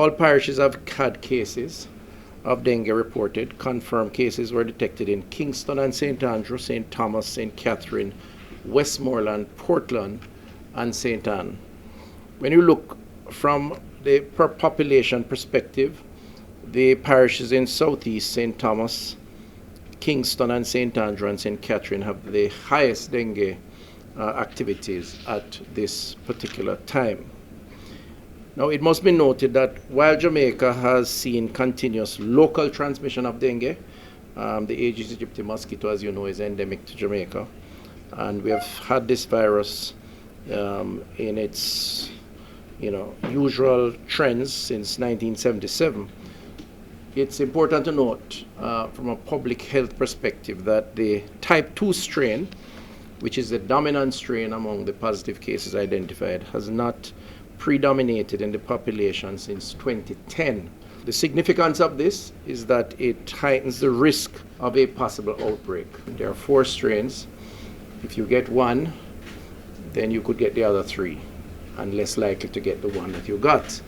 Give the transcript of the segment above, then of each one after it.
All parishes have had cases of dengue reported. Confirmed cases were detected in Kingston and St. Andrew, St. Thomas, St. Catherine, Westmoreland, Portland, and St. Anne. When you look from the per population perspective, the parishes in Southeast, St. Thomas, Kingston, and St. Andrew and St. Catherine have the highest dengue activities at this particular time. Now, it must be noted that while Jamaica has seen continuous local transmission of dengue, the Aedes aegypti mosquito, as you know, is endemic to Jamaica, and we have had this virus in its usual trends since 1977. It's important to note from a public health perspective that the type 2 strain, which is the dominant strain among the positive cases identified, has not predominated in the population since 2010. The significance of this is that it heightens the risk of a possible outbreak. There are 4 strains. If you get one, then you could get the other 3, and less likely to get the one that you got.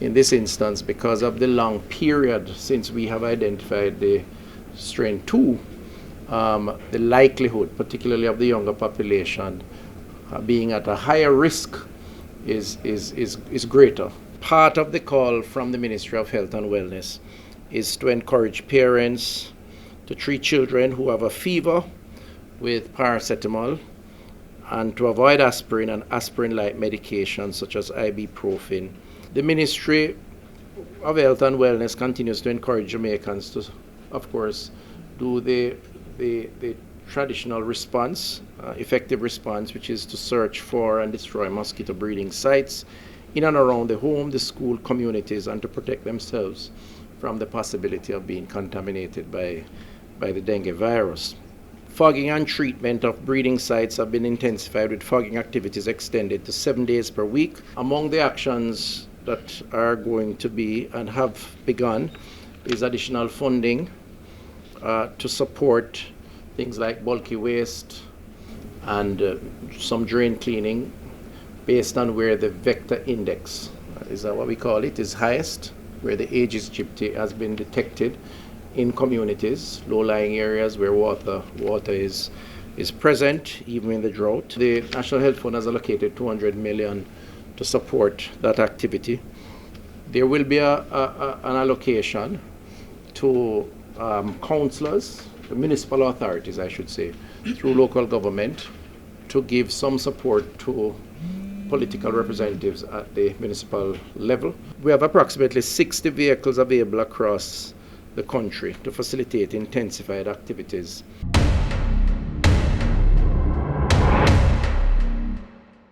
In this instance, because of the long period since we have identified the strain 2, the likelihood, particularly of the younger population, being at a higher risk is greater. Part of the call from the Ministry of Health and Wellness is to encourage parents to treat children who have a fever with paracetamol and to avoid aspirin and aspirin-like medications such as ibuprofen. The Ministry of Health and Wellness continues to encourage Jamaicans to, of course, do the traditional response, effective response, which is to search for and destroy mosquito breeding sites in and around the home, the school, communities, and to protect themselves from the possibility of being contaminated by the dengue virus. Fogging and treatment of breeding sites have been intensified, with fogging activities extended to 7 days per week. Among the actions that are going to be and have begun is additional funding to support things like bulky waste and some drain cleaning based on where the vector index, is that what we call it, is highest, where the Aedes aegypti has been detected in communities, low-lying areas where water is present, even in the drought. The National Health Fund has allocated 200 million to support that activity. There will be an allocation to councillors, municipal authorities, I should say, through local government, to give some support to political representatives at the municipal level. We have approximately 60 vehicles available across the country to facilitate intensified activities.